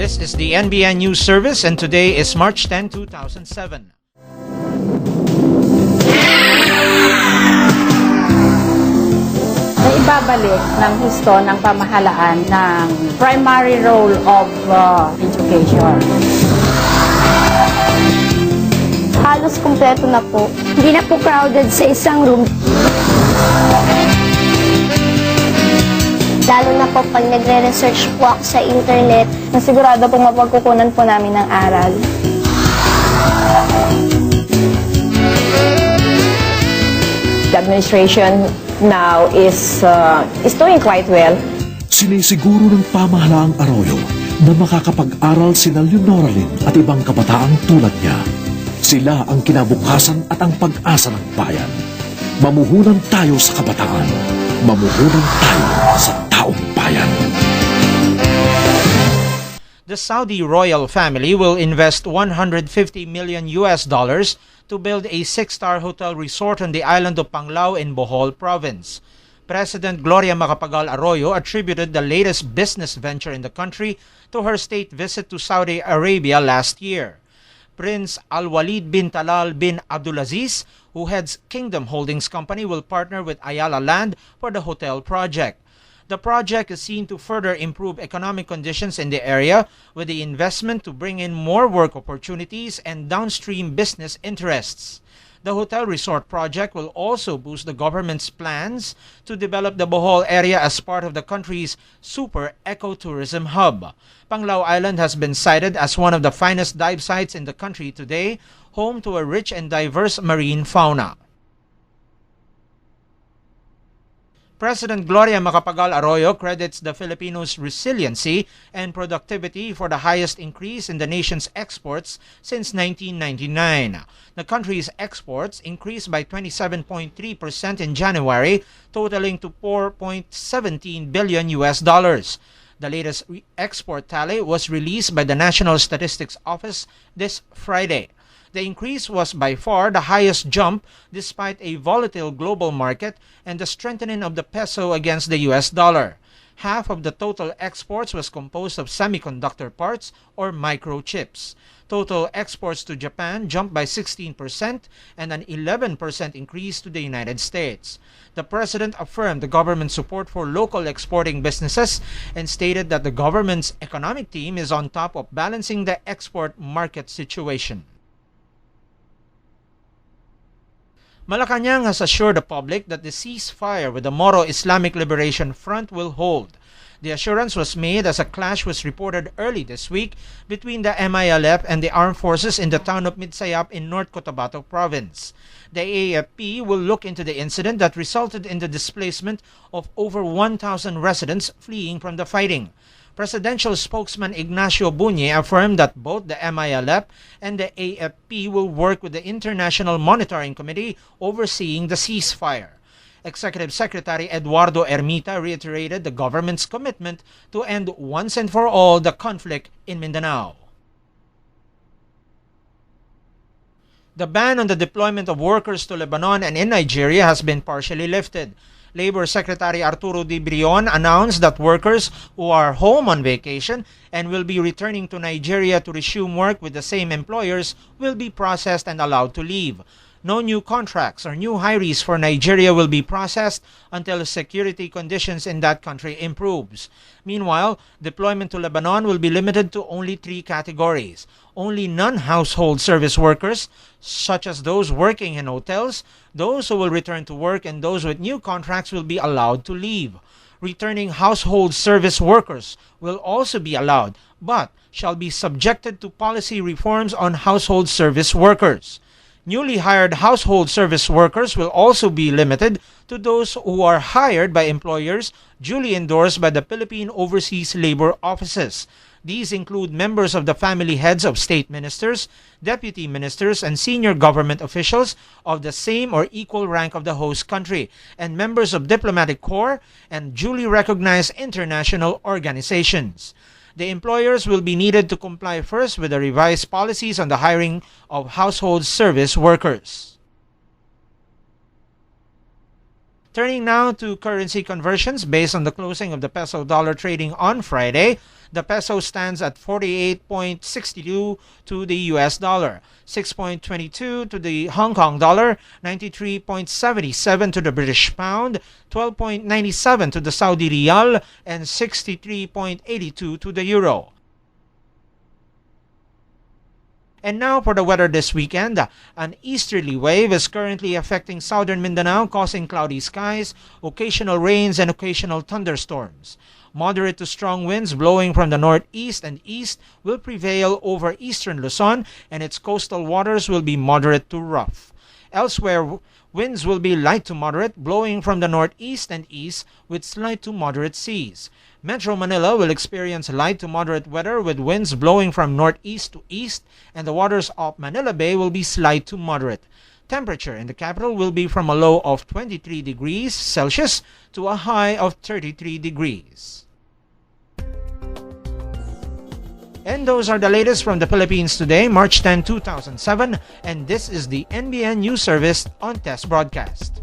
This is the NBN News Service and today is March 10, 2007. Naibabalik ng husto ng pamahalaan ng primary role of education. Halos kumpleto na po. Hindi na po crowded sa isang room. Lalo na po pag nagre-research po ako sa internet. Nasigurado pong mapagkukunan po namin ng aral. The administration now is doing quite well. Sinisiguro ng pamahalaang Arroyo na makakapag-aral sina Leonoralyn at ibang kabataang tulad niya. Sila ang kinabukasan at ang pag-asa ng bayan. Mamuhunan tayo sa kabataan. Mamuhunan tayo sa taong bayan. The Saudi royal family will invest $150 million to build a 6-star hotel resort on the island of Panglao in Bohol province. President Gloria Macapagal Arroyo attributed the latest business venture in the country to her state visit to Saudi Arabia last year. Prince Al-Walid bin Talal bin Abdulaziz, who heads Kingdom Holdings Company, will partner with Ayala Land for the hotel project. The project is seen to further improve economic conditions in the area with the investment to bring in more work opportunities and downstream business interests. The hotel resort project will also boost the government's plans to develop the Bohol area as part of the country's super ecotourism hub. Panglao Island has been cited as one of the finest dive sites in the country today, home to a rich and diverse marine fauna. President Gloria Macapagal Arroyo credits the Filipinos' resiliency and productivity for the highest increase in the nation's exports since 1999. The country's exports increased by 27.3% in January, totaling to $4.17 billion. The latest export tally was released by the National Statistics Office this Friday. The increase was by far the highest jump despite a volatile global market and the strengthening of the peso against the US dollar. Half of the total exports was composed of semiconductor parts or microchips. Total exports to Japan jumped by 16% and an 11% increase to the United States. The president affirmed the government's support for local exporting businesses and stated that the government's economic team is on top of balancing the export market situation. Malacanang has assured the public that the ceasefire with the Moro Islamic Liberation Front will hold. The assurance was made as a clash was reported early this week between the MILF and the armed forces in the town of Midsayap in North Cotabato province. The AFP will look into the incident that resulted in the displacement of over 1,000 residents fleeing from the fighting. Presidential spokesman Ignacio Bunye affirmed that both the MILF and the AFP will work with the International Monitoring Committee overseeing the ceasefire. Executive Secretary Eduardo Ermita reiterated the government's commitment to end once and for all the conflict in Mindanao. The ban on the deployment of workers to Lebanon and in Nigeria has been partially lifted. Labor Secretary Arturo Di Brion announced that workers who are home on vacation and will be returning to Nigeria to resume work with the same employers will be processed and allowed to leave. No new contracts or new hirees for Nigeria will be processed until security conditions in that country improves. Meanwhile, deployment to Lebanon will be limited to only 3 categories. Only non-household service workers, such as those working in hotels, those who will return to work, and those with new contracts will be allowed to leave. Returning household service workers will also be allowed, but shall be subjected to policy reforms on household service workers. Newly hired household service workers will also be limited to those who are hired by employers duly endorsed by the Philippine Overseas Labor Offices. These include members of the family heads of state ministers, deputy ministers, and senior government officials of the same or equal rank of the host country, and members of diplomatic corps and duly recognized international organizations. The employers will be needed to comply first with the revised policies on the hiring of household service workers. Turning now to currency conversions based on the closing of the peso-dollar trading on Friday, The peso stands at 48.62 to the US dollar, 6.22 to the Hong Kong dollar, 93.77 to the British pound, 12.97 to the Saudi riyal, and 63.82 to the euro. And now for the weather this weekend. An easterly wave is currently affecting southern Mindanao, causing cloudy skies, occasional rains, and occasional thunderstorms. Moderate to strong winds blowing from the northeast and east will prevail over eastern Luzon, and its coastal waters will be moderate to rough. Elsewhere, winds will be light to moderate, blowing from the northeast and east with slight to moderate seas. Metro Manila will experience light to moderate weather with winds blowing from northeast to east, and the waters of Manila Bay will be slight to moderate. Temperature in the capital will be from a low of 23 degrees Celsius to a high of 33 degrees. And those are the latest from the Philippines today, March 10, 2007, and this is the NBN News Service on Test Broadcast.